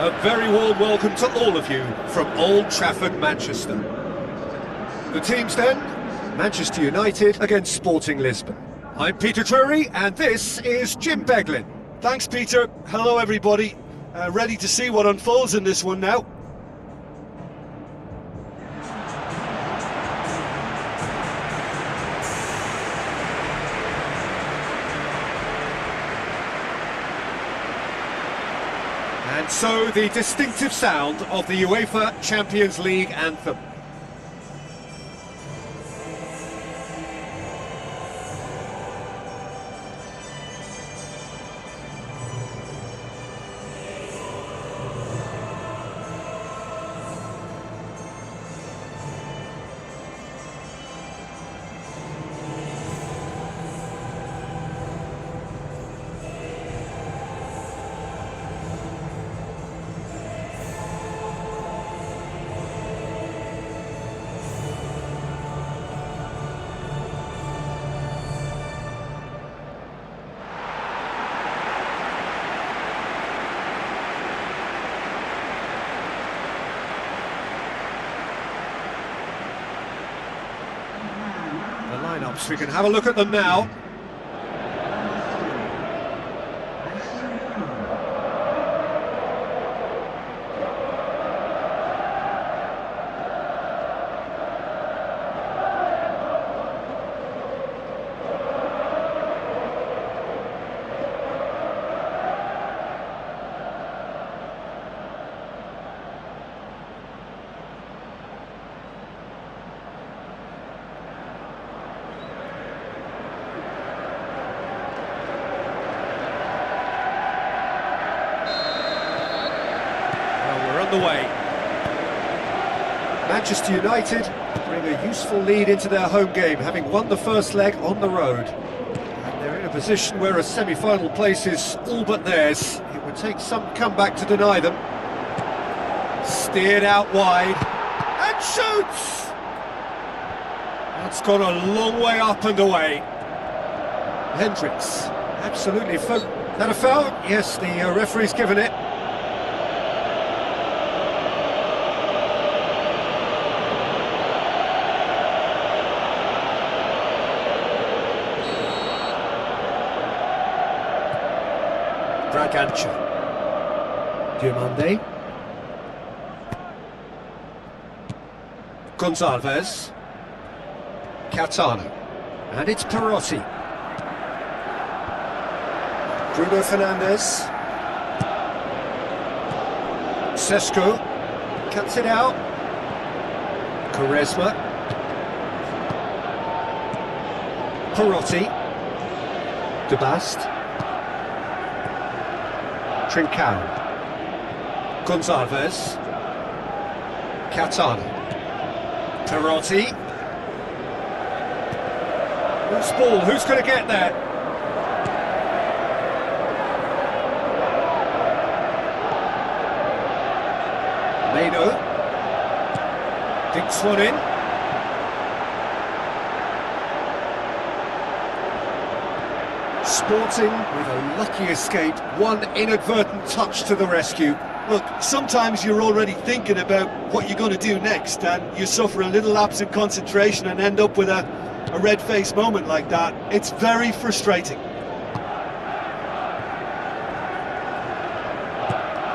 A very warm welcome to all of you from Old Trafford, Manchester. The teams then, Manchester United against Sporting Lisbon. I'm Peter Drury and this is Jim Beglin. Thanks, Peter. Hello, everybody. Ready to see what unfolds in this one now. And so the distinctive sound of the UEFA Champions League anthem. We can have a look at them now. The way. Manchester United bring a useful lead into their home game, having won the first leg on the road. And they're in a position where a semi-final place is all but theirs. It would take some comeback to deny them. Steered out wide, and shoots! That's gone a long way up and away. Hendricks, absolutely. Is that a foul? Yes, the referee's given it. Bragança, Diomande, Gonçalves, Caetano, and it's Perotti. Bruno Fernandes, Sesko, cuts it out, Quaresma, Perotti, De Bast, Trincao, Gonçalves, Caetano, Perotti. Loose ball, who's going to get there? Meno, dinks one in. Sporting with a lucky escape, one inadvertent touch to the rescue. Look, sometimes you're already thinking about what you're going to do next, and you suffer a little lapse in concentration and end up with a red-faced moment like that. It's very frustrating.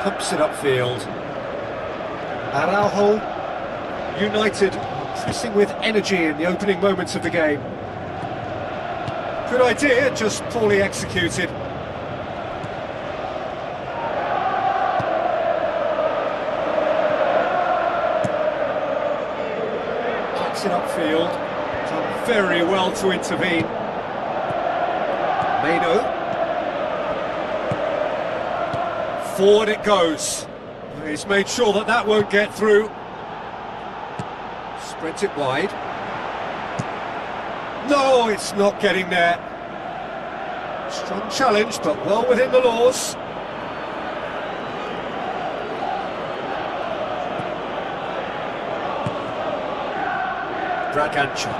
Pumps it upfield. Araujo. United pressing with energy in the opening moments of the game. Good idea, just poorly executed. Gets it upfield. Done very well to intervene. Meno. Forward it goes. He's made sure that that won't get through. Spreads it wide. No, it's not getting there. Strong challenge, but well within the laws. Bragança.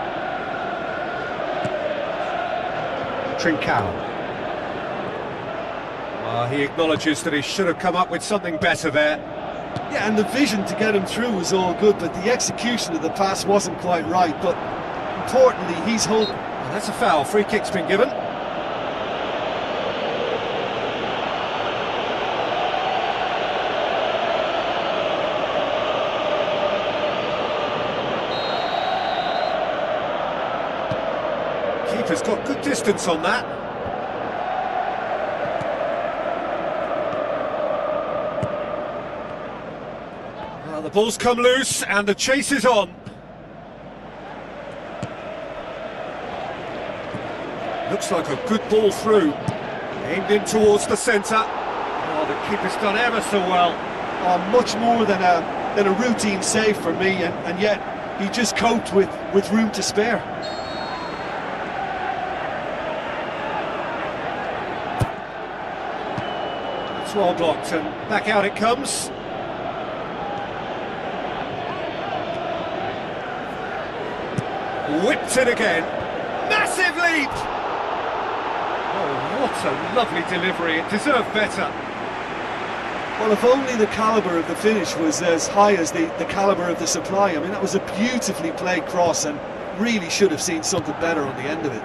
Trincao. He acknowledges that he should have come up with something better there. Yeah, and the vision to get him through was all good, but the execution of the pass wasn't quite right. But importantly, he's holding... Well, that's a foul. Free kick's been given. Keeper's got good distance on that. Well, the ball's come loose and the chase is on. Looks like a good ball through. Aimed in towards the centre. Oh, the keeper's done ever so well. Oh, much more than a routine save for me, and yet he just coped with room to spare. It's well blocked and back out it comes. Whipped it again. Massive leap! Oh, what a lovely delivery. It deserved better. Well, if only the calibre of the finish was as high as the calibre of the supply. I mean, that was a beautifully played cross and really should have seen something better on the end of it.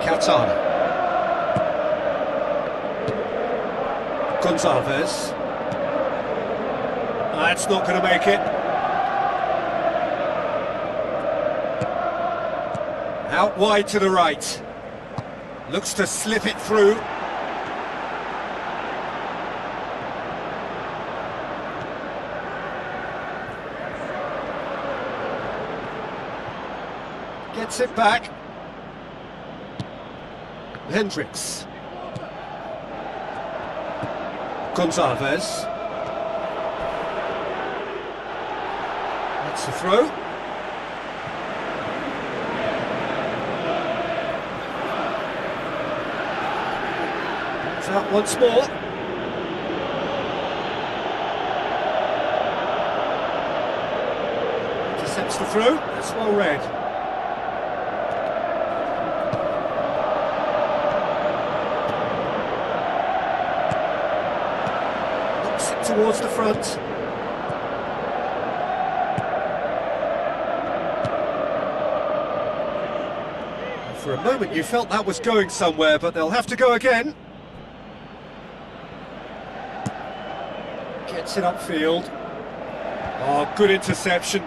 Calzana. Gonçalves. That's not going to make it. Out wide to the right. Looks to slip it through. Gets it back. Hendricks. Gonçalves. That's the throw. It's out once more. Intercepts the throw. That's well read. Towards the front. For a moment you felt that was going somewhere, but they'll have to go again. Gets it upfield. Oh, good interception.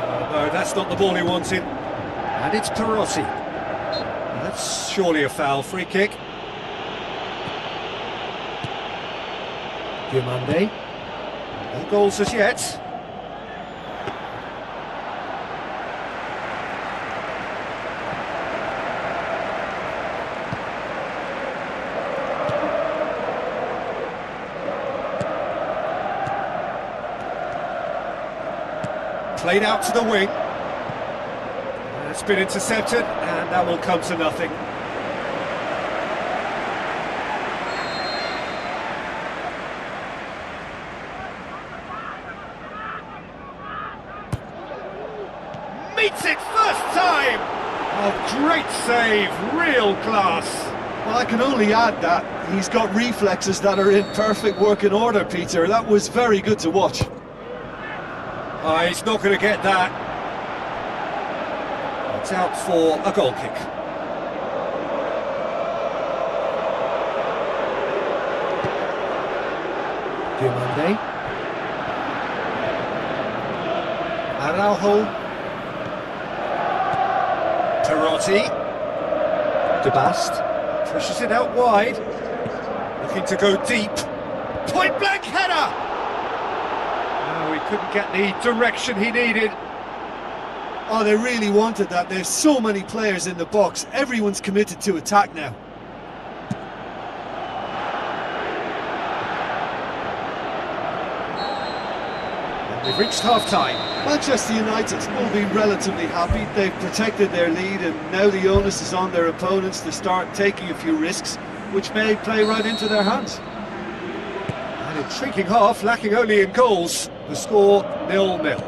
Oh, no, that's not the ball he wanted. And it's Perotti. That's surely a foul. Free kick. Diomande. No goals as yet. Played out to the wing. It's been intercepted, and that will come to nothing. Oh, great save, real class. Well, I can only add that he's got reflexes that are in perfect working order, Peter. That was very good to watch. Oh, he's not going to get that. It's out for a goal kick. Diomande. Araujo. Perotti. De Bast. Pushes it out wide. Looking to go deep. Point blank header! No, he couldn't get the direction he needed. Oh, they really wanted that. There's so many players in the box. Everyone's committed to attack now. And they've reached half-time. Manchester United will be relatively happy. They've protected their lead, and now the onus is on their opponents to start taking a few risks, which may play right into their hands. An intriguing half, lacking only in goals. The score 0-0.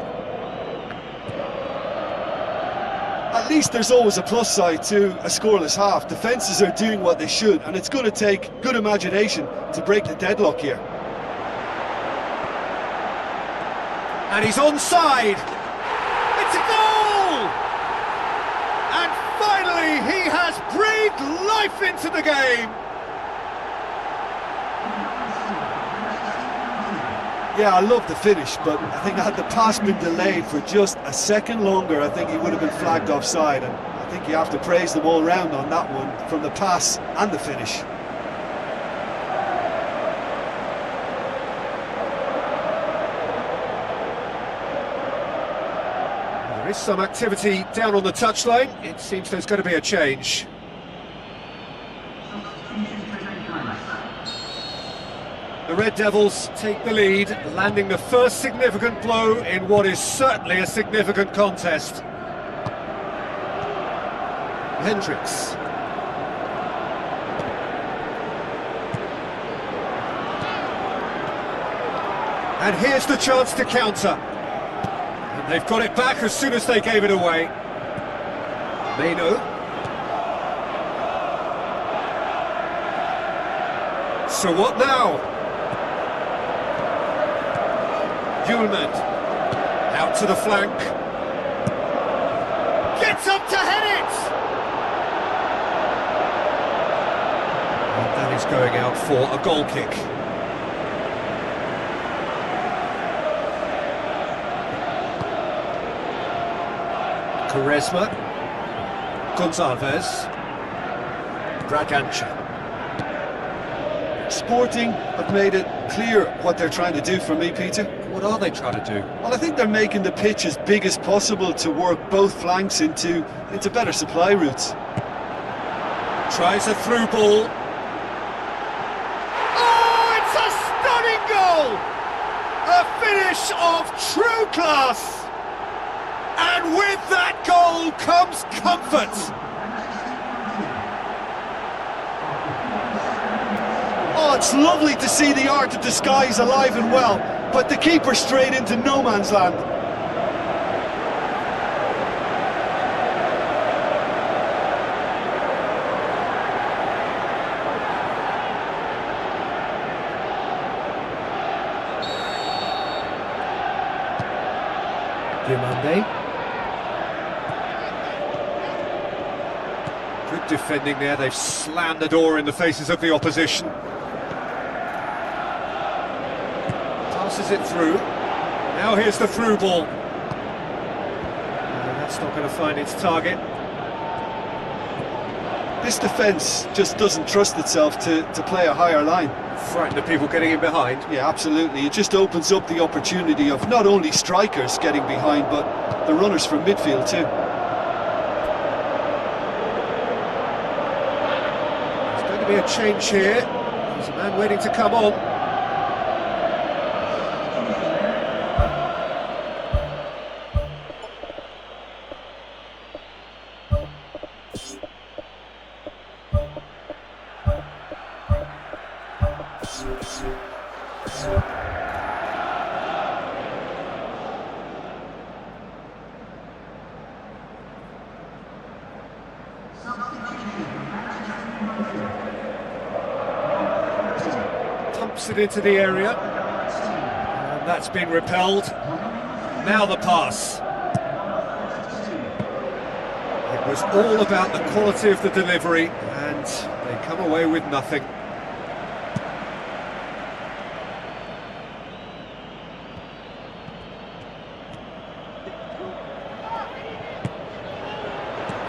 At least there's always a plus side to a scoreless half. Defences are doing what they should, and it's going to take good imagination to break the deadlock here. And he's onside. It's a goal! And finally he has breathed life into the game. Yeah, I love the finish, but I think had the pass been delayed for just a second longer, I think he would have been flagged offside, and I think you have to praise them all round on that one, from the pass and the finish. There is some activity down on the touchline. It seems there's going to be a change. The Red Devils take the lead, landing the first significant blow in what is certainly a significant contest. Hendricks. And here's the chance to counter. And they've got it back as soon as they gave it away. Meno. So what now? Eugine, out to the flank, gets up to head it! And that is going out for a goal kick. Quaresma, Gonçalves, Bragança. Sporting have made it clear what they're trying to do for me, Peter. What are they trying to do? Well, I think they're making the pitch as big as possible to work both flanks into better supply routes. Tries a through ball. Oh, it's a stunning goal! A finish of true class! And with that goal comes comfort. Oh, it's lovely to see the art of the skies alive and well, but the keeper straight into no man's land. Diomande. Good defending there, they've slammed the door in the faces of the opposition. Passes it through. Now here's the through ball. That's not going to find its target. This defence just doesn't trust itself to play a higher line. Frightened of people getting in behind. Yeah, absolutely. It just opens up the opportunity of not only strikers getting behind, but the runners from midfield too. There's going to be a change here. There's a man waiting to come on. Pops it into the area. And that's been repelled. Now the pass. It was all about the quality of the delivery, and they come away with nothing.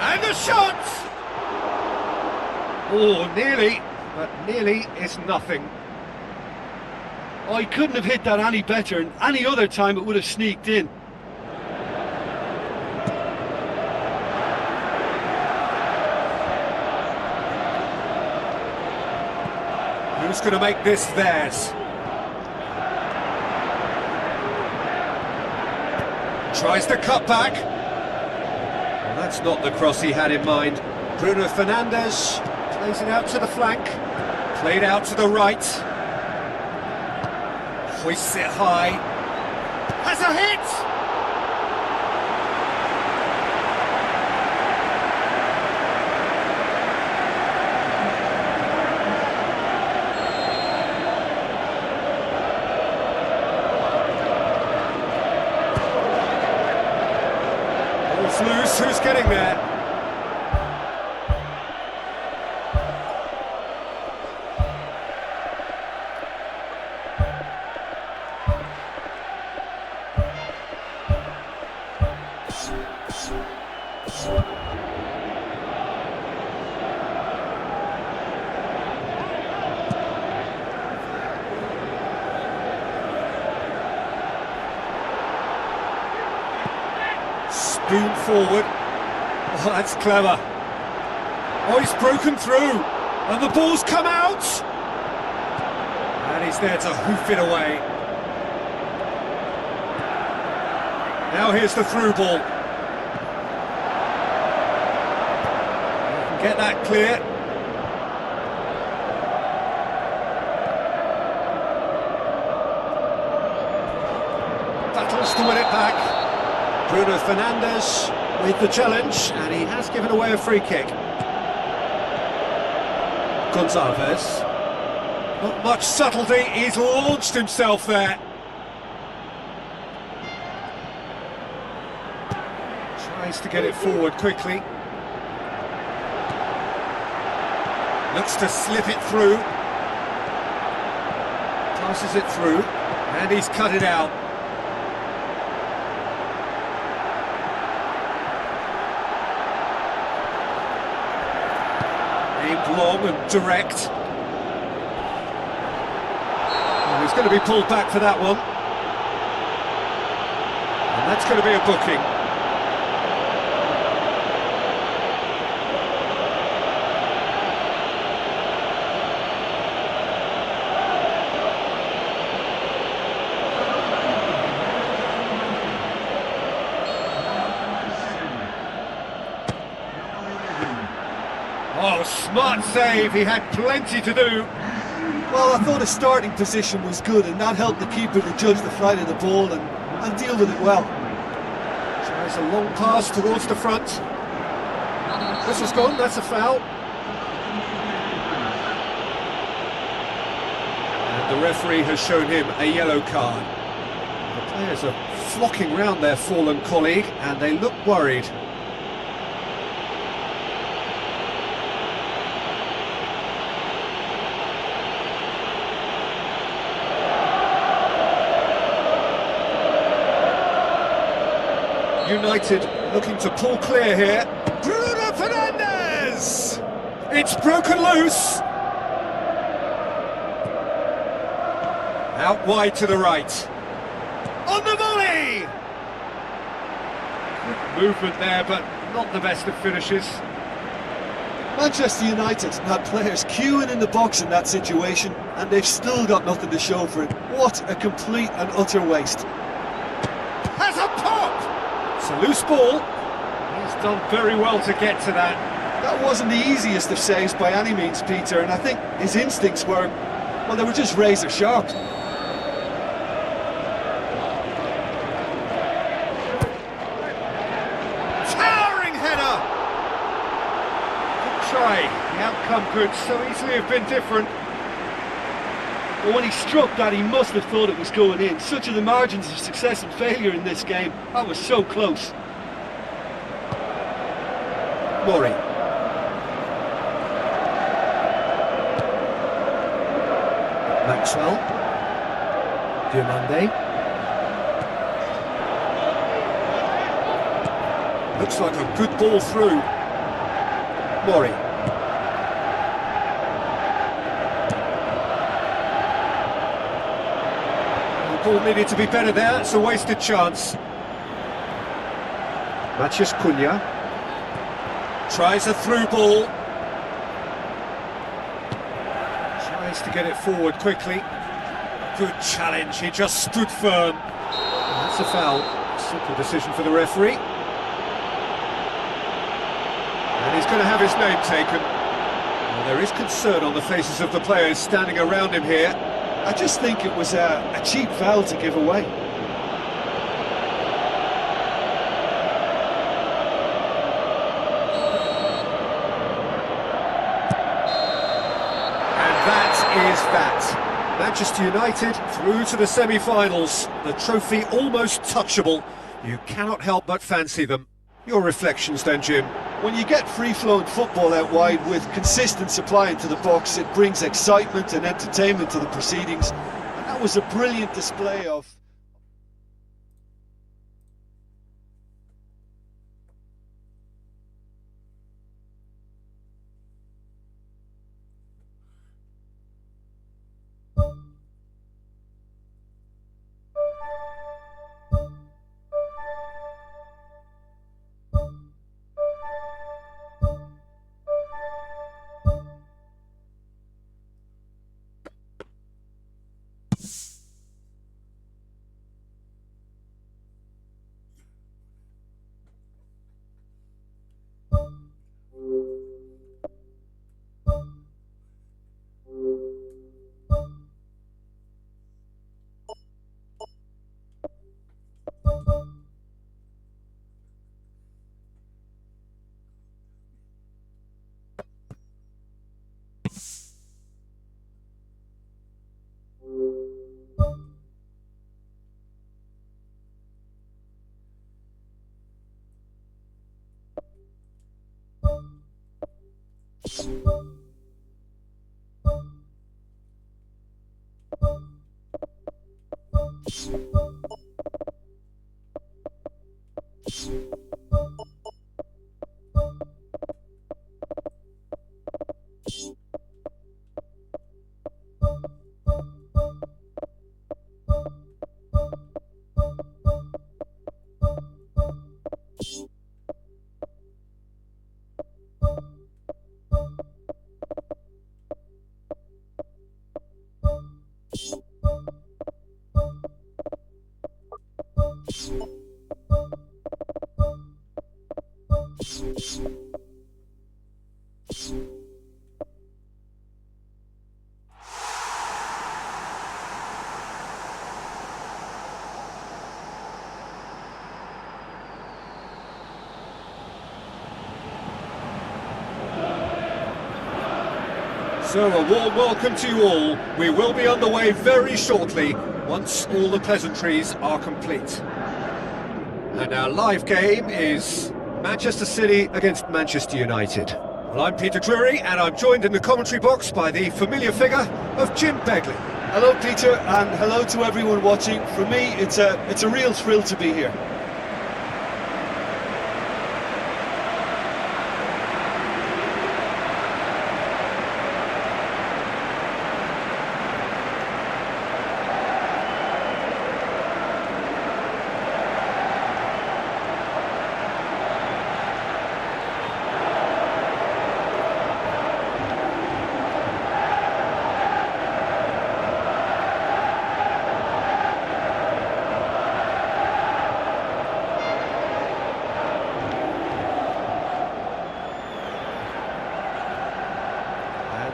And the shot! Oh, nearly, but nearly is nothing. Oh, he couldn't have hit that any better, and any other time it would have sneaked in. Who's going to make this theirs? Tries the cut back. Well, that's not the cross he had in mind. Bruno Fernandes plays it out to the flank. Played out to the right. Hoists it high. Has a hit! Ball's loose, who's getting there? Spoon forward. Oh, that's clever. Oh, he's broken through. And the ball's come out. And he's there to hoof it away. Now here's the through ball. Get that clear. Battles to win it back. Bruno Fernandes with the challenge, and he has given away a free kick. Gonzalez. Not much subtlety, he's launched himself there. Tries to get it forward quickly. Looks to slip it through. Passes it through, and he's cut it out. Aimed long and direct. Oh, he's going to be pulled back for that one. And that's going to be a booking. Oh, smart save, he had plenty to do. Well, I thought his starting position was good, and that helped the keeper to judge the flight of the ball and deal with it well. Tries a long pass towards the front. Whistle's gone, that's a foul. And the referee has shown him a yellow card. The players are flocking round their fallen colleague, and they look worried. United looking to pull clear here. Bruno Fernandes! It's broken loose! Out wide to the right. On the volley! Good movement there, but not the best of finishes. Manchester United had players queuing in the box in that situation, and they've still got nothing to show for it. What a complete and utter waste. Has a pop! It's a loose ball. He's done very well to get to that. That wasn't the easiest of saves by any means, Peter, and I think his instincts were, well, they were just razor sharp. Towering header! Good try. The outcome could so easily have been different. But when he struck that, he must have thought it was going in. Such are the margins of success and failure in this game. That was so close. Mori. Maxwell. Diomande. Looks like a good ball through. Mori. The ball needed to be better there, it's a wasted chance. Matheus Cunha. Tries a through ball. Tries to get it forward quickly. Good challenge, he just stood firm. That's a foul. Simple decision for the referee. And he's going to have his name taken. Well, there is concern on the faces of the players standing around him here. I just think it was a cheap foul to give away. Is that. Manchester United through to the semi-finals. The trophy almost touchable. You cannot help but fancy them. Your reflections then, Jim? When you get free-flowing football out wide with consistent supply into the box, it brings excitement and entertainment to the proceedings. And that was a brilliant display of... So a warm welcome to you all. We will be underway very shortly, once all the pleasantries are complete. And our live game is Manchester City against Manchester United. Well, I'm Peter Drury, and I'm joined in the commentary box by the familiar figure of Jim Begley. Hello, Peter, and hello to everyone watching. For me, it's a real thrill to be here.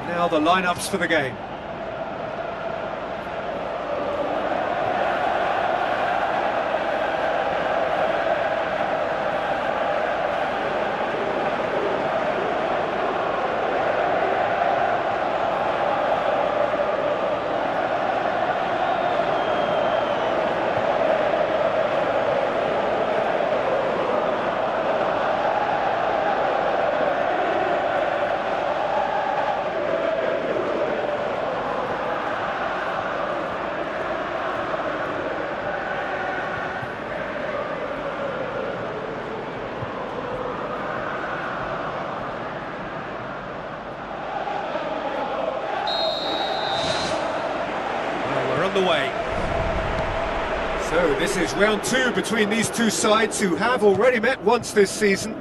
Now the lineups for the game. the way. So this is round two between these two sides who have already met once this season.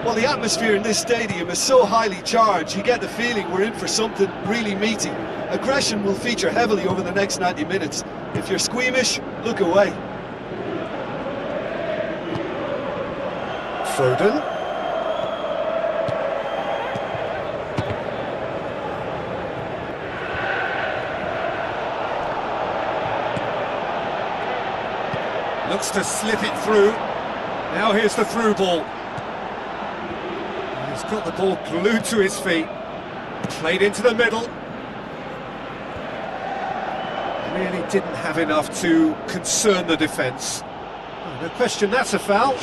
Well, the atmosphere in this stadium is so highly charged, you get the feeling we're in for something really meaty. Aggression will feature heavily over the next 90 minutes. If you're squeamish, look away. Foden. Looks to slip it through. Now here's the through ball. He's got the ball glued to his feet. Played into the middle. Really didn't have enough to concern the defence. Oh, no question, that's a foul.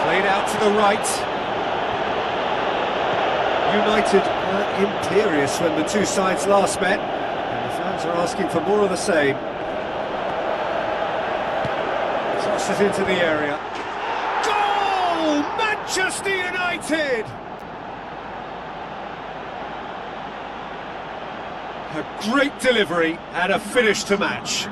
Played out to the right. United were imperious when the two sides last met, and the fans are asking for more of the same. Crosses into the area. Goal! Manchester United! A great delivery and a finish to match.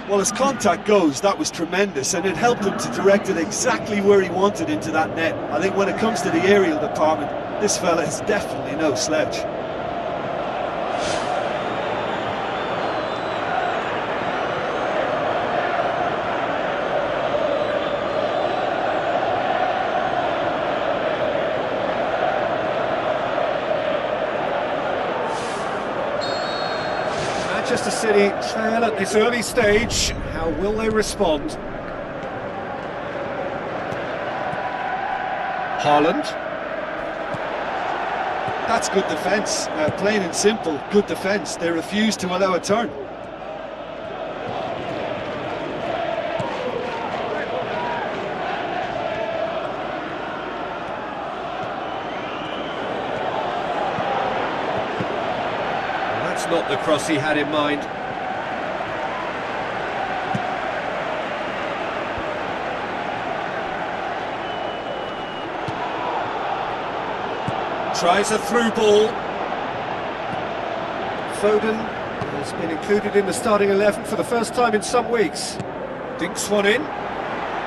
Well, as contact goes, that was tremendous, and it helped him to direct it exactly where he wanted into that net. I think when it comes to the aerial department, this fella is definitely no slouch. Manchester City trail at this early stage. How will they respond? Haaland. That's good defence, plain and simple, good defence. They refuse to allow a turn. That's not the cross he had in mind. Tries a through ball. Foden has been included in the starting 11 for the first time in some weeks. Dinks one in.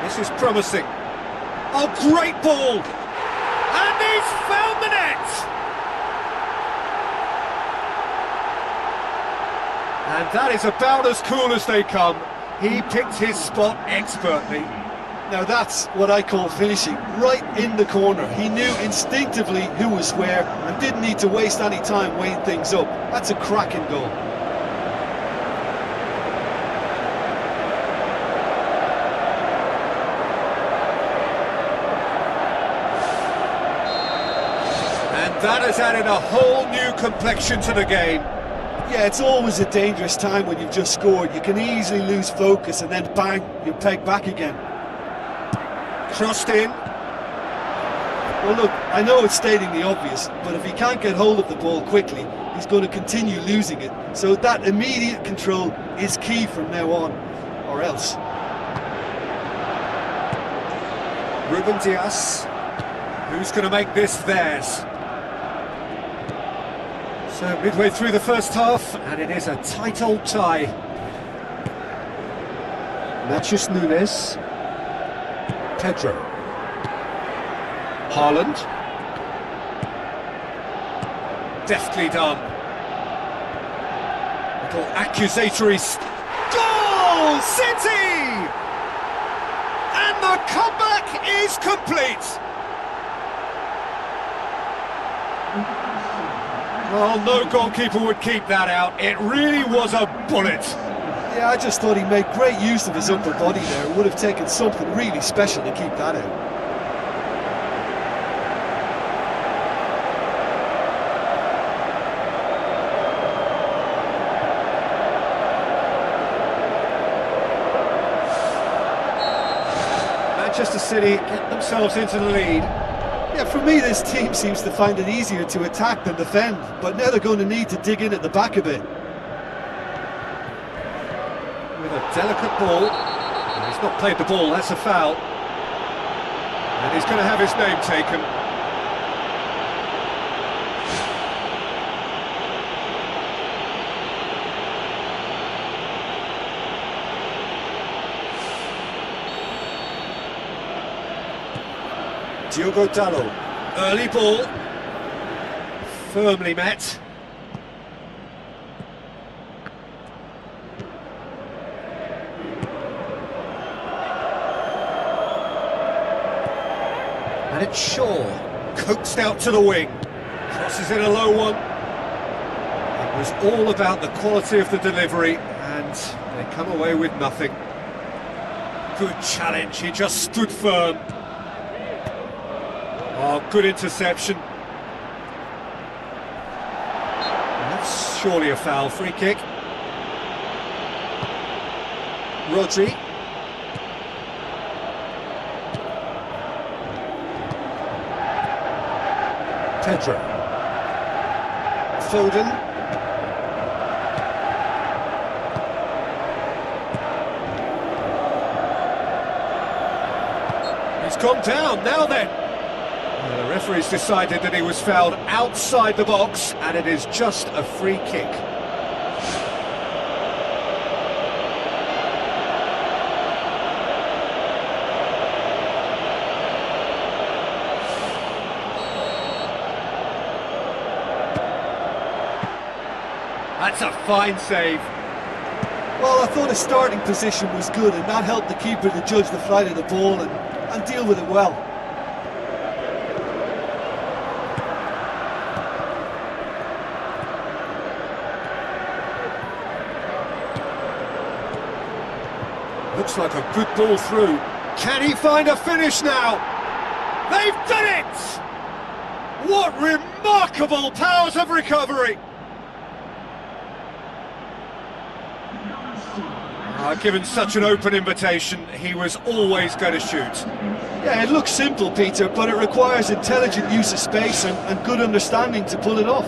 This is promising. Oh, great ball! And he's found the net! And that is about as cool as they come. He picked his spot expertly. Now that's what I call finishing, right in the corner. He knew instinctively who was where and didn't need to waste any time weighing things up. That's a cracking goal. And that has added a whole new complexion to the game. Yeah, it's always a dangerous time when you've just scored. You can easily lose focus and then bang, you're pegged back again. Crossed in. Well look, I know it's stating the obvious, but if he can't get hold of the ball quickly, he's going to continue losing it. So that immediate control is key from now on, or else. Ruben Dias. Who's going to make this theirs? So midway through the first half, and it is a tight old tie. Matheus Nunes. Pedro. Haaland. Deftly done. Little accusatory goal! City! And the comeback is complete! Well, no goalkeeper would keep that out. It really was a bullet. Yeah, I just thought he made great use of his upper body there. It would have taken something really special to keep that out. Manchester City get themselves into the lead. Yeah, for me, this team seems to find it easier to attack than defend, but now they're going to need to dig in at the back a bit. With a delicate ball. He's not played the ball, that's a foul. And he's going to have his name taken. Diogo Dallo. Early ball. Firmly met. And it's Shaw, coaxed out to the wing, crosses in a low one. It was all about the quality of the delivery, and they come away with nothing. Good challenge, he just stood firm. Oh, good interception. That's surely a foul, free kick. Rodri. Pedro. Foden. He's gone down, now then. The referee's decided that he was fouled outside the box, and it is just a free kick. That's a fine save. Well, I thought his starting position was good, and that helped the keeper to judge the flight of the ball and deal with it well. Looks like a good ball through. Can he find a finish now? They've done it! What remarkable powers of recovery! Given such an open invitation, he was always going to shoot. Yeah, it looks simple, Peter, but it requires intelligent use of space and good understanding to pull it off.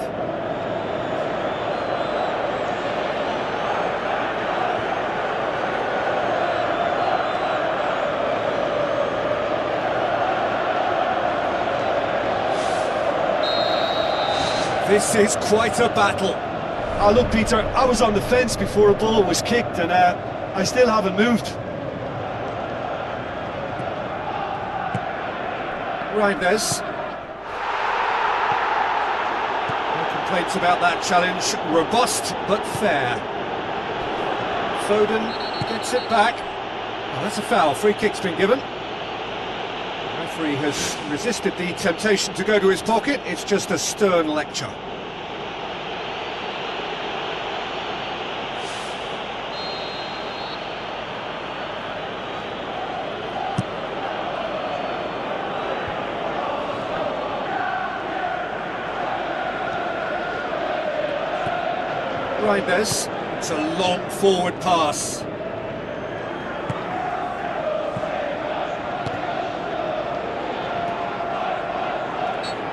This is quite a battle. Oh, look, Peter, I was on the fence before a ball was kicked, and I still haven't moved. Reinders. No complaints about that challenge. Robust, but fair. Foden gets it back. Oh, that's a foul. Free kick's been given. The referee has resisted the temptation to go to his pocket. It's just a stern lecture. Reinders. It's a long forward pass.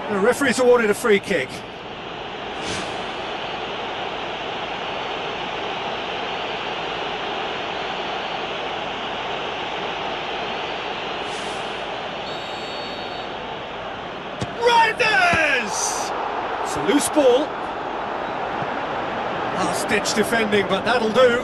The referee's awarded a free kick. Reinders! It's a loose ball. Last-ditch defending, but that'll do.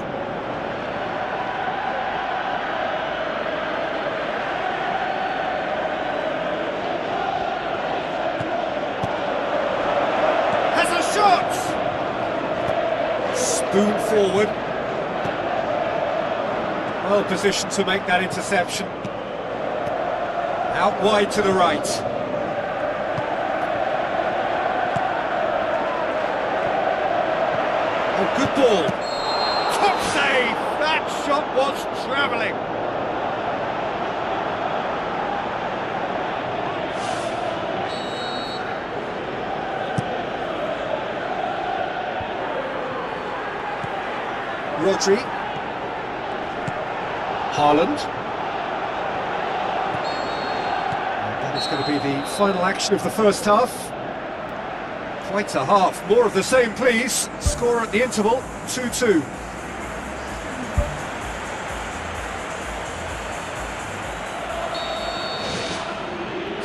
Has a shot! Spoon forward. Well positioned to make that interception. Out wide to the right. Good ball. Top save! That shot was travelling. Rodri. Haaland. And that is That's going to be the final action of the first half. Quite a half. More of the same, please. Score at the interval, 2-2.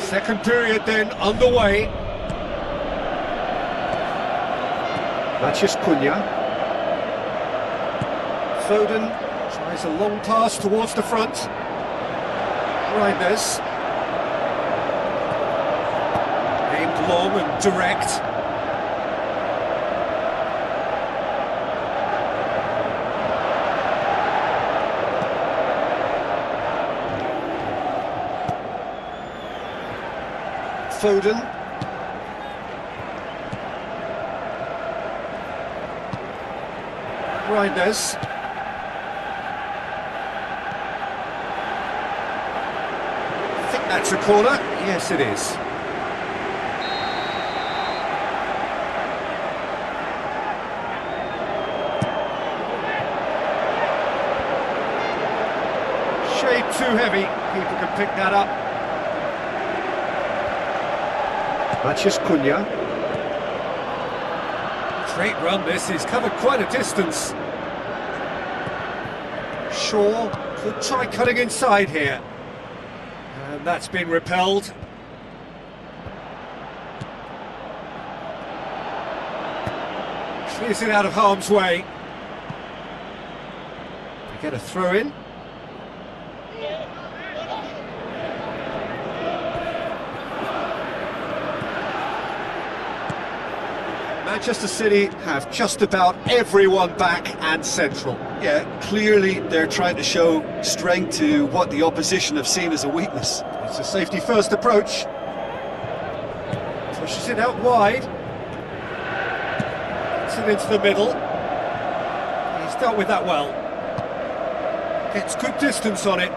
Second period then underway. Matches Cunha. Foden tries a long pass towards the front. Reinders. Aimed long and direct. Foden. Reinders. I think that's a corner. Yes, it is. Shade too heavy. People can pick that up. Matches Cunha. Great run this, he's covered quite a distance. Shaw could try cutting inside here. And that's been repelled. Clears it out of harm's way. We get a throw in. Manchester City have just about everyone back and central. Yeah, clearly they're trying to show strength to what the opposition have seen as a weakness. It's a safety first approach. Pushes it out wide. Gets it into the middle. He's dealt with that well. Gets good distance on it.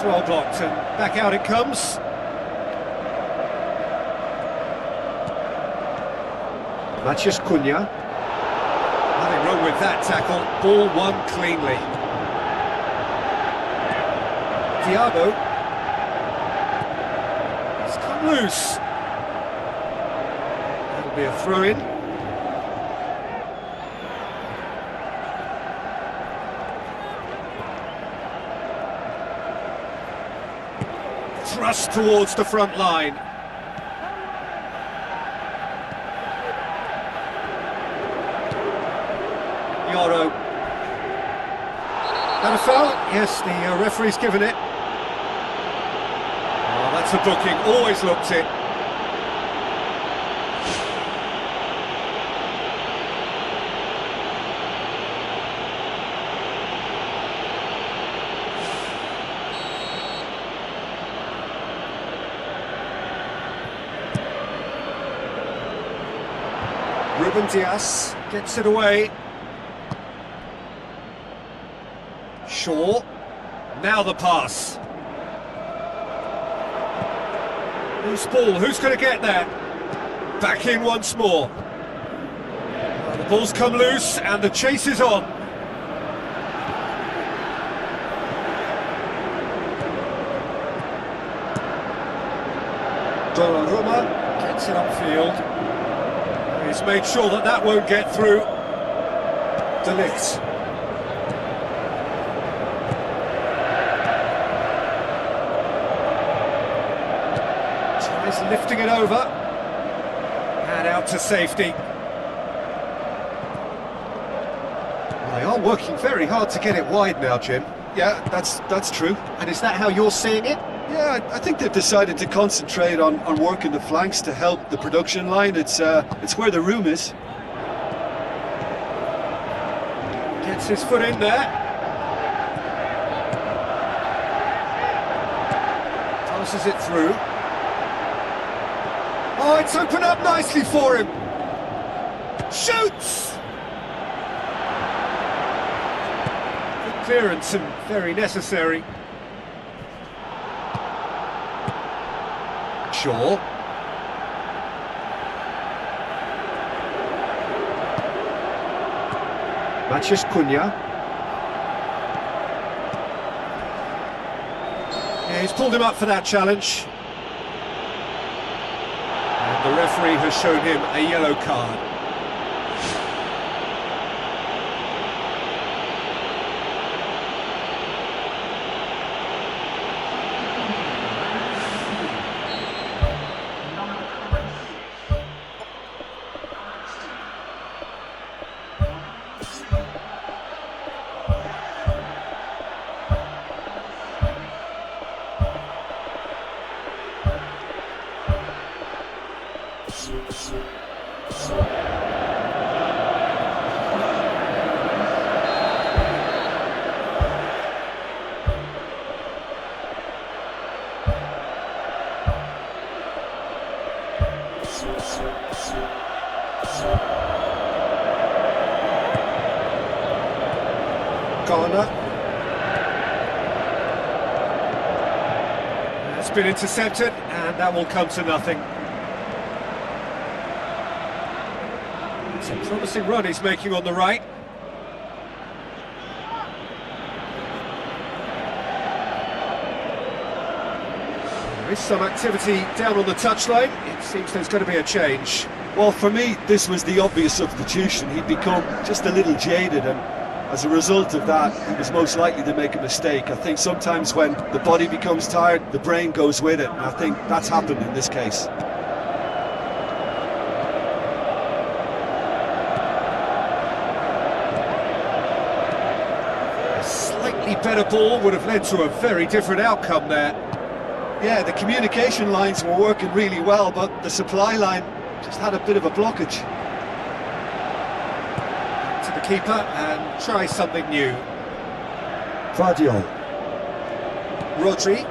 Well blocked, and back out it comes. Matches Cunha. Nothing wrong with that tackle. Ball won cleanly. Thiago. It's come loose. That'll be a throw-in. Thrust towards the front line. Yoro. That a foul? Yes, the referee's given it. Oh, that's a booking, always looked it. Ruben Dias gets it away. Shaw. Now the pass. Loose ball, who's going to get there? Back in once more. The ball's come loose and the chase is on. Donnarumma gets it upfield. He's made sure that that won't get through. De Ligt. Tries lifting it over. And out to safety. Well, they are working very hard to get it wide now, Jim. Yeah, that's true. And is that how you're seeing it? Yeah, I think they've decided to concentrate on working the flanks to help the production line. It's where the room is. Gets his foot in there. Passes it through. Oh, it's opened up nicely for him. Shoots! Good clearance and very necessary. Shaw. Matches Cunha. Yeah, he's pulled him up for that challenge. And the referee has shown him a yellow card. Corner. It's been intercepted, and that will come to nothing. It's a promising run he's making on the right. There is some activity down on the touchline. It seems there's going to be a change. Well, for me, this was the obvious substitution. He'd become just a little jaded, and as a result of that, he was most likely to make a mistake. I think sometimes when the body becomes tired, the brain goes with it, and I think that's happened in this case. A slightly better ball would have led to a very different outcome there. Yeah, the communication lines were working really well, but the supply line just had a bit of a blockage. To the keeper and try something new. Vidio. Rodri.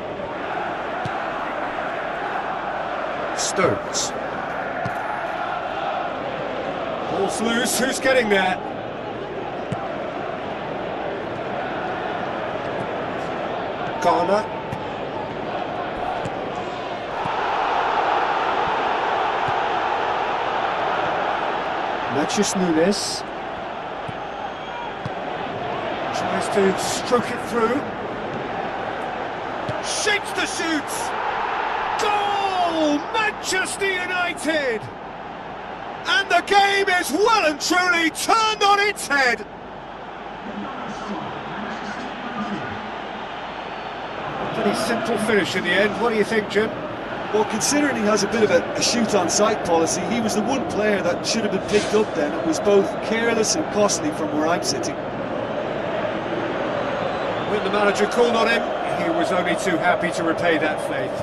Stones. Ball's loose, who's getting there? Garner. Matches Nunes. Tries to stroke it through. Shapes the shoots! Goal! Manchester United! And the game is well and truly turned on its head! A pretty simple finish in the end. What do you think, Jim? Well, considering he has a bit of a shoot-on-sight policy, he was the one player that should have been picked up then. It was both careless and costly from where I'm sitting. When the manager called on him, he was only too happy to repay that faith.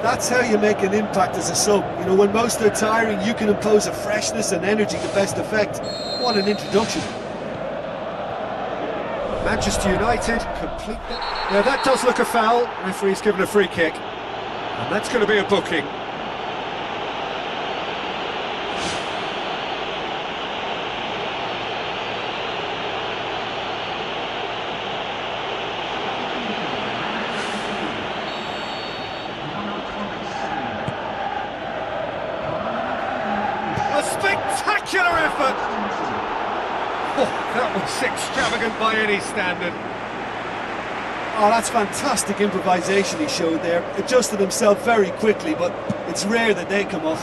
That's how you make an impact as a sub. You know, when most are tiring, you can impose a freshness and energy to best effect. What an introduction. Manchester United complete that. Yeah, that does look a foul. Referee's given a free kick. And that's going to be a booking. A spectacular effort! Oh, that was extravagant by any standard. Oh, that's fantastic improvisation he showed there. Adjusted himself very quickly, but it's rare that they come off.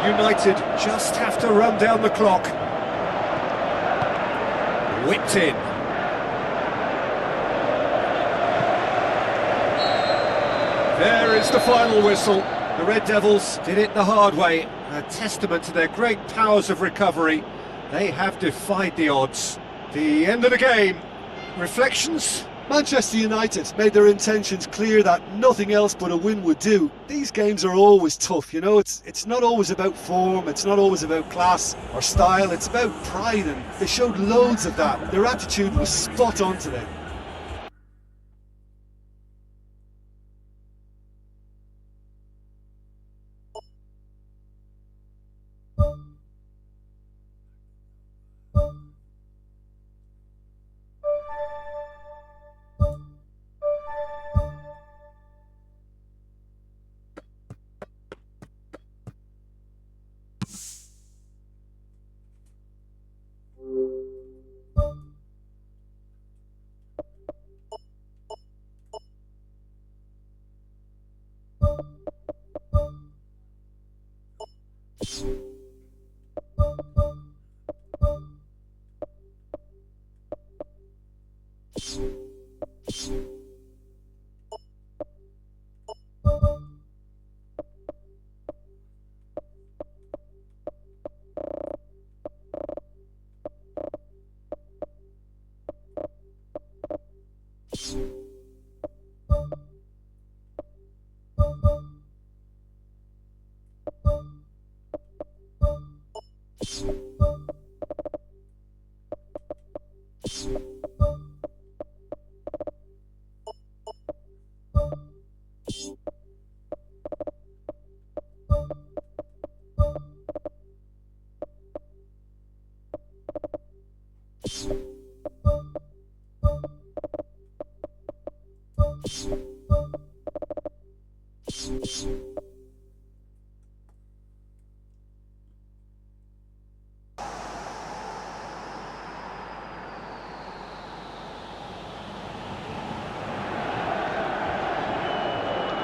United just have to run down the clock. Whipped in. There is the final whistle. The Red Devils did it the hard way. A testament to their great powers of recovery. They have defied the odds. The end of the game. Reflections? Manchester United made their intentions clear that nothing else but a win would do. These games are always tough, you know, it's not always about form, it's not always about class or style, it's about pride, and they showed loads of that. Their attitude was spot on today.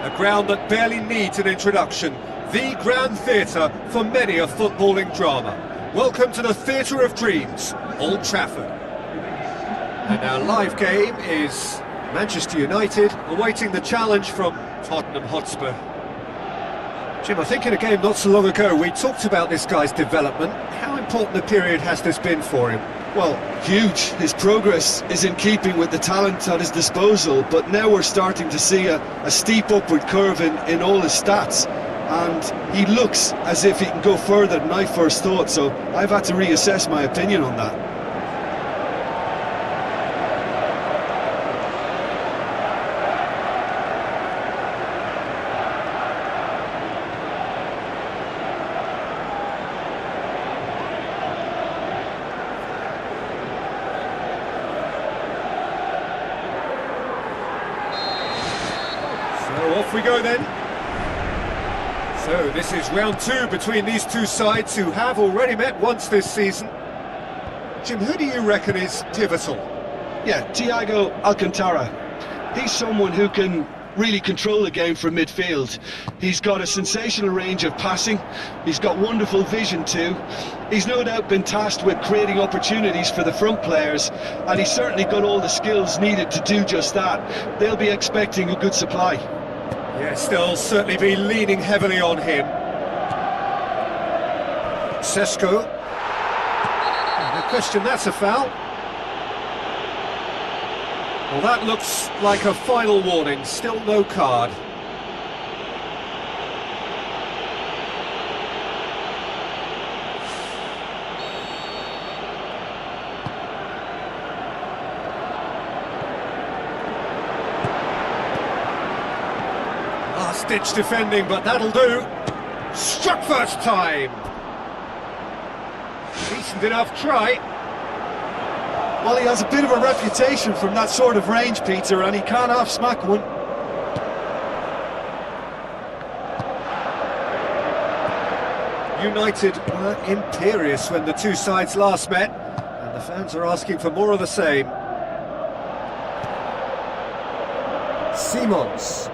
A ground that barely needs an introduction. The grand theatre for many a footballing drama. Welcome to the Theatre of Dreams, Old Trafford. And our live game is Manchester United awaiting the challenge from Tottenham Hotspur. Jim, I think in a game not so long ago we talked about this guy's development. How important a period has this been for him? Well, huge. His progress is in keeping with the talent at his disposal, but now we're starting to see a steep upward curve in all his stats, and he looks as if he can go further than I first thought, so I've had to reassess my opinion on that. So off we go then. So this is round two between these two sides who have already met once this season. Jim, who do you reckon is pivotal? Yeah, Thiago Alcantara. He's someone who can really control the game from midfield. He's got a sensational range of passing. He's got wonderful vision too. He's no doubt been tasked with creating opportunities for the front players, and he's certainly got all the skills needed to do just that. They'll be expecting a good supply. Yes, they'll certainly be leaning heavily on him. Sesko. No question, that's a foul. Well, that looks like a final warning, still no card. Last-ditch defending, but that'll do. Struck first time. Decent enough try. Well, he has a bit of a reputation from that sort of range, Peter, and he can't half-smack one. United were imperious when the two sides last met, and the fans are asking for more of the same. Simons.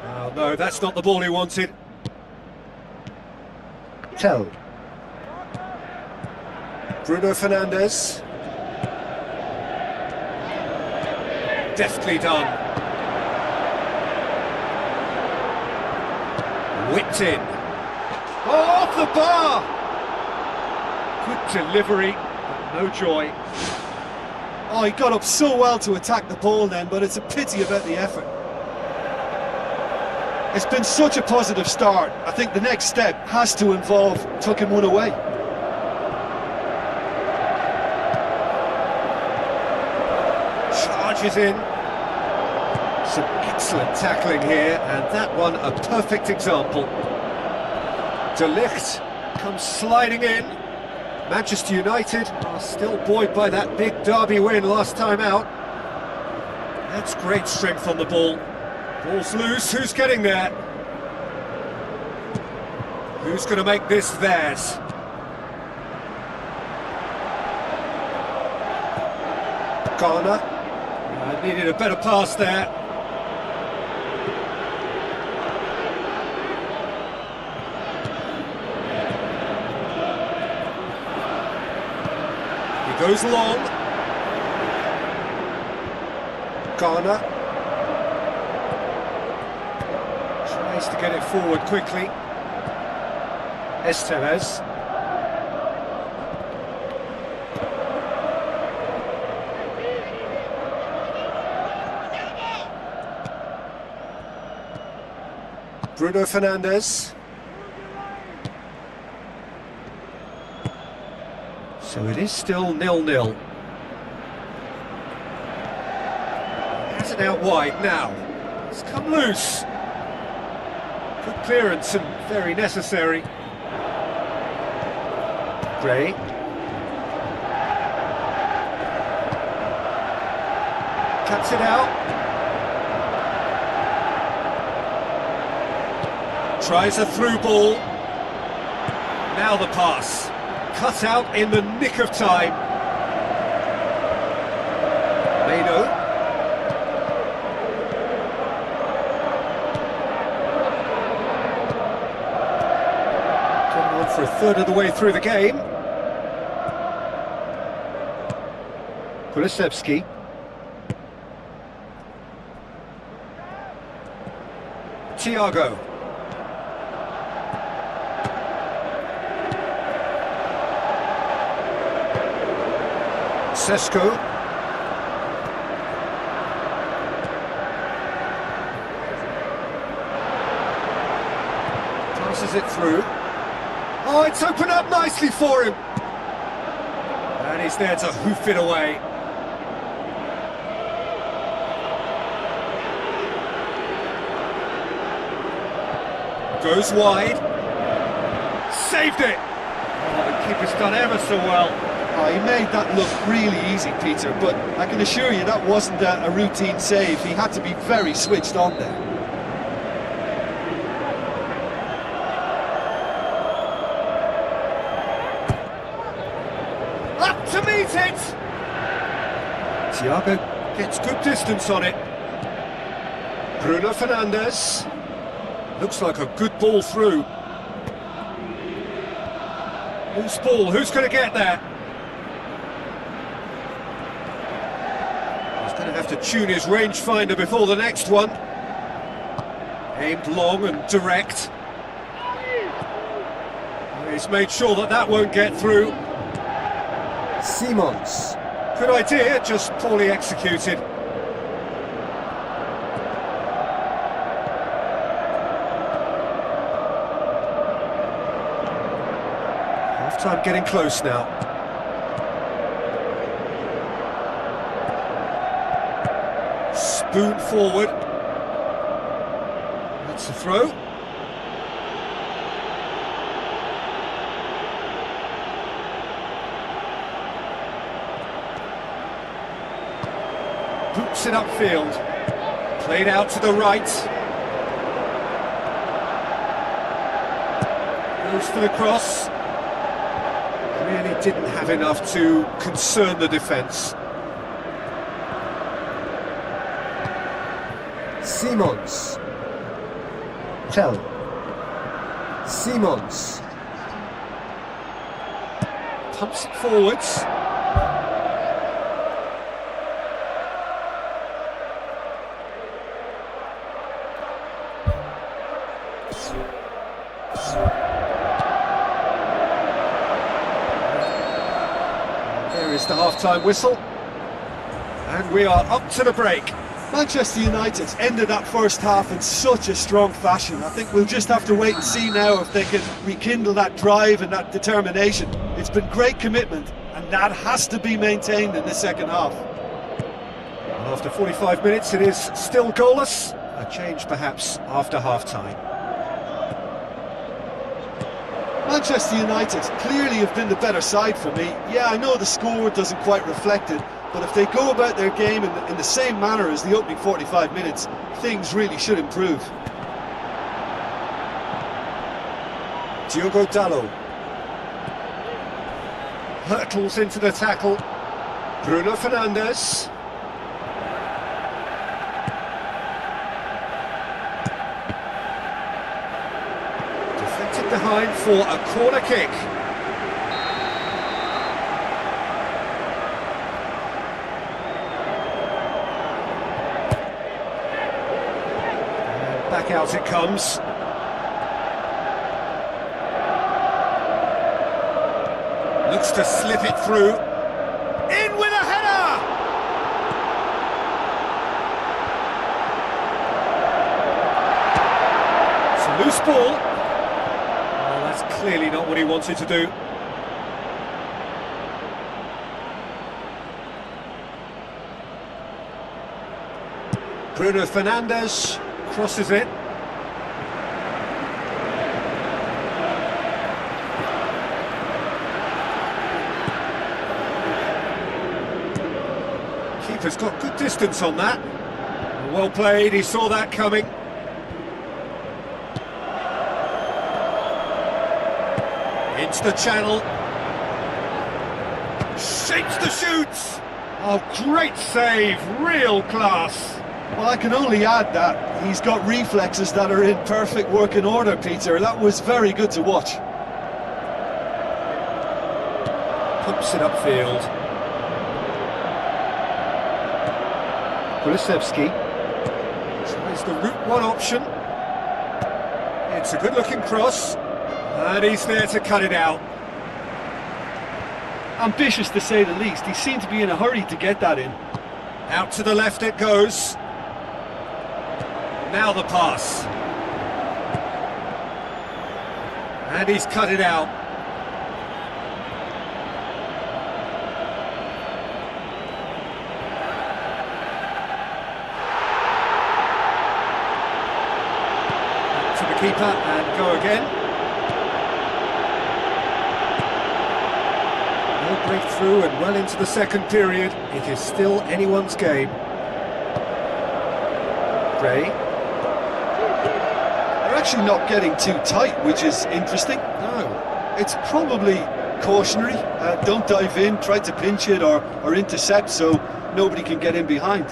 Oh no, that's not the ball he wanted. Tell. Bruno Fernandes. Deftly done. Whipped in. Oh, off the bar! Good delivery, but no joy. Oh, he got up so well to attack the ball then, but it's a pity about the effort. It's been such a positive start. I think the next step has to involve tucking one away. Charges in. Some excellent tackling here, and that one a perfect example. De Ligt comes sliding in. Manchester United are still buoyed by that big derby win last time out. That's great strength on the ball. Ball's loose, who's getting there? Who's going to make this theirs? Garner. Needed a better pass there. He goes long. Garner. Tries to get it forward quickly. Estevez. Bruno Fernandes. So it is still 0-0. Has it out wide now. It's come loose. Good clearance and very necessary. Gray. Cuts it out. Tries a through ball. Now the pass. Cut out in the nick of time. Mano. Getting on for a third of the way through the game. Kulusevski. Thiago. Sesko. Passes it through. Oh, it's opened up nicely for him. And he's there to hoof it away. Goes wide. Saved it. Oh, the keeper's done ever so well. Oh, he made that look really easy, Peter, but I can assure you that wasn't a routine save. He had to be very switched on there. Up to meet it! Thiago gets good distance on it. Bruno Fernandes. Looks like a good ball through. Loose ball, who's going to get there? He's going to have to tune his rangefinder before the next one. Aimed long and direct. He's made sure that that won't get through. Simons. Good idea, just poorly executed. Half-time getting close now. Spoon forward. That's the throw. Boots it upfield. Played out to the right. Goes for the cross. Really didn't have enough to concern the defence. Simons. Tell. Simons. Pumps it forwards. There is the half-time whistle. And we are up to the break. Manchester United ended that first half in such a strong fashion. I think we'll just have to wait and see now if they can rekindle that drive and that determination. It's been great commitment, and that has to be maintained in the second half. After 45 minutes, it is still goalless. A change perhaps after half-time. Manchester United clearly have been the better side for me. Yeah, I know the score doesn't quite reflect it, but if they go about their game in the same manner as the opening 45 minutes, things really should improve. Diogo Dalot. Hurtles into the tackle. Bruno Fernandes. Deflected behind for a corner kick. Back out it comes. Looks to slip it through. In with a header! So loose ball. Oh, that's clearly not what he wanted to do. Bruno Fernandes crosses it. Keeper's got good distance on that. Well played, he saw that coming. Into the channel. Shapes the shoots. Oh, great save, real class. Well, I can only add that he's got reflexes that are in perfect working order, Peter. That was very good to watch. Pumps it upfield. Kulusevski. Tries the route one option. It's a good-looking cross. And he's there to cut it out. Ambitious to say the least. He seemed to be in a hurry to get that in. Out to the left it goes. Now the pass. And he's cut it out. Back to the keeper and go again. No breakthrough and well into the second period. It is still anyone's game. Gray. They're actually not getting too tight, which is interesting. No. It's probably cautionary. Don't dive in, try to pinch it or intercept so nobody can get in behind.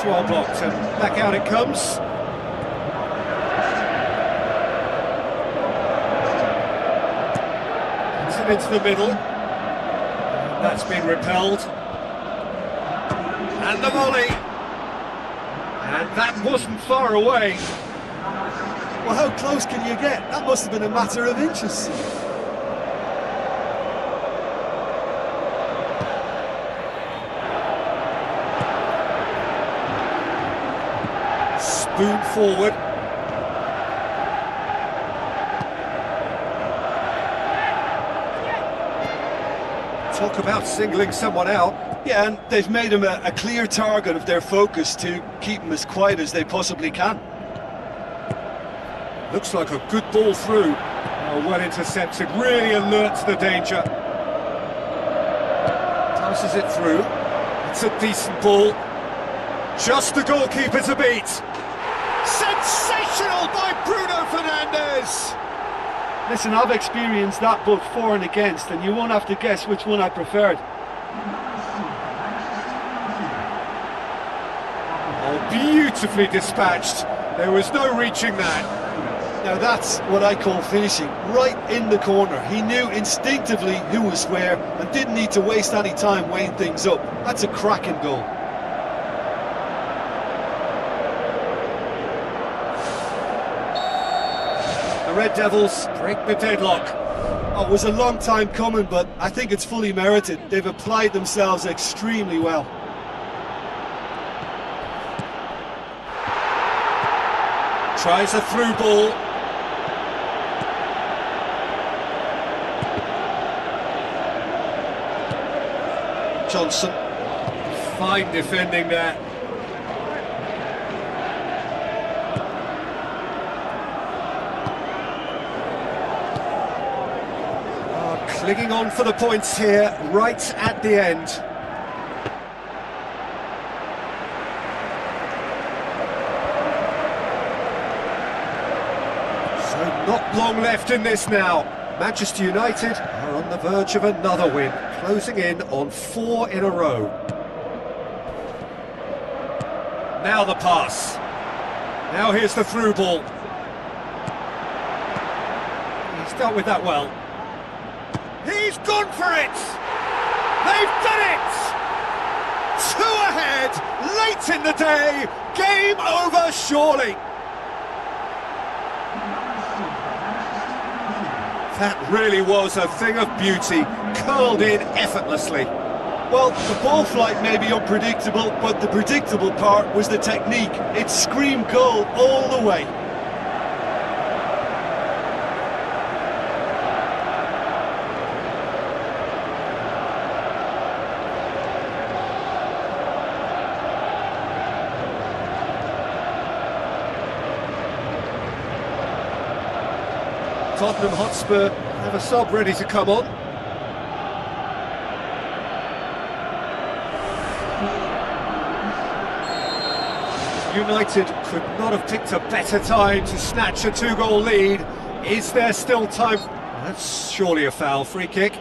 Well blocked and back out it comes. It's it into the middle. That's been repelled. And the volley. And that wasn't far away. Well, how close can you get? That must have been a matter of inches. Spoon forward. Talk about singling someone out. Yeah, and they've made him a clear target of their focus to keep him as quiet as they possibly can. Looks like a good ball through. Oh, well intercepted, really alert to the danger. Passes it through. It's a decent ball. Just the goalkeeper to beat. Sensational by Bruno Fernandes! Listen, I've experienced that both for and against, and you won't have to guess which one I preferred. Oh, beautifully dispatched. There was no reaching that. Now that's what I call finishing, right in the corner. He knew instinctively who was where and didn't need to waste any time weighing things up. That's a cracking goal. The Red Devils break the deadlock. Oh, it was a long time coming, but I think it's fully merited. They've applied themselves extremely well. Tries a through ball. Johnson. Fine defending there. Clinging on for the points here, right at the end. So not long left in this now. Manchester United are on the verge of another win, closing in on 4 in a row. Now the pass. Now here's the through ball. He's dealt with that well. He's gone for it! They've done it! 2 ahead, late in the day, game over surely. That really was a thing of beauty, curled in effortlessly. Well, the ball flight may be unpredictable, but the predictable part was the technique. It screamed goal all the way. Tottenham Hotspur have a sub ready to come on. United could not have picked a better time to snatch a 2-goal lead. Is there still time? That's surely a foul. Free kick.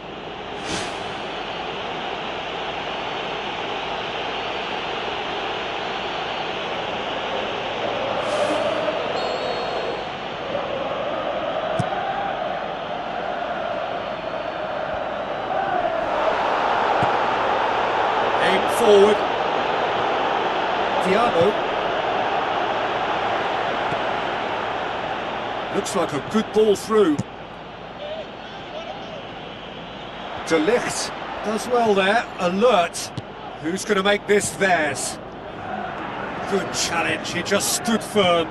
Forward. Diallo. Looks like a good ball through. De Ligt does well there, alert. Who's going to make this theirs? Good challenge, he just stood firm.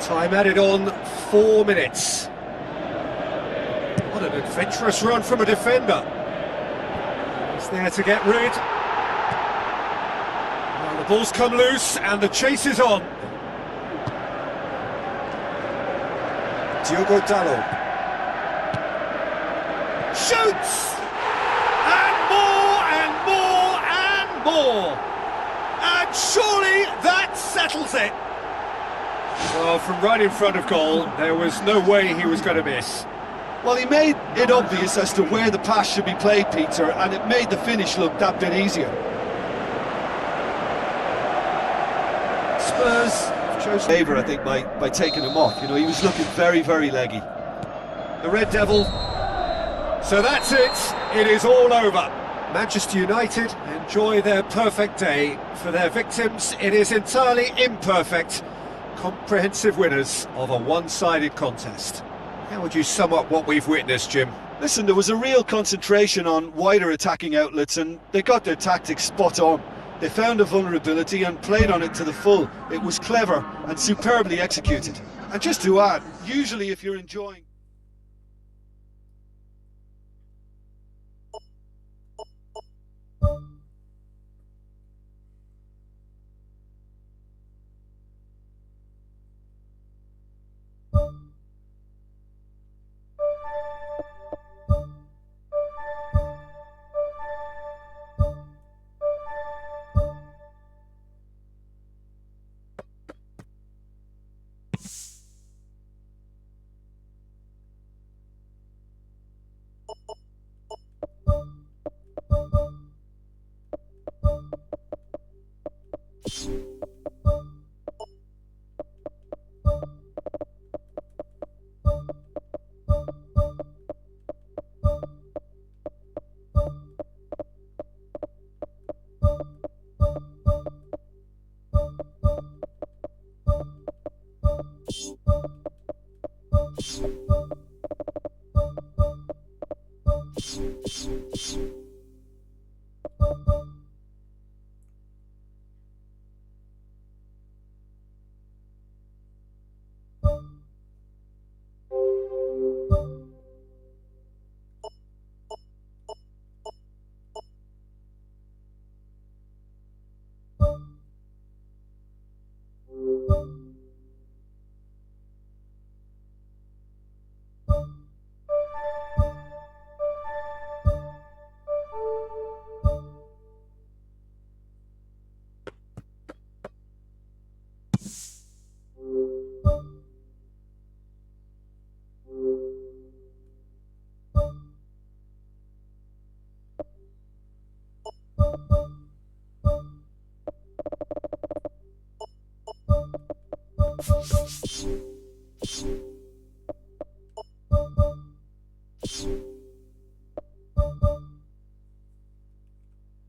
Time added on, 4 minutes. What an adventurous run from a defender. He's there to get rid. Well, the ball's come loose and the chase is on. Diogo Dalot. Shoots! And more and more and more! And surely that settles it! Well, from right in front of goal, there was no way he was going to miss. Well, he made it obvious as to where the pass should be played, Peter, and it made the finish look that bit easier. Spurs chose Favour, I think, by taking him off. You know, he was looking very, very leggy. the Red Devil. So that's it. It is all over. Manchester United enjoy their perfect day. For their victims, it is entirely imperfect. Comprehensive winners of a one-sided contest. How would you sum up what we've witnessed, Jim? Listen, there was a real concentration on wider attacking outlets, and they got their tactics spot on. They found a vulnerability and played on it to the full. It was clever and superbly executed. And just to add, usually if you're enjoying...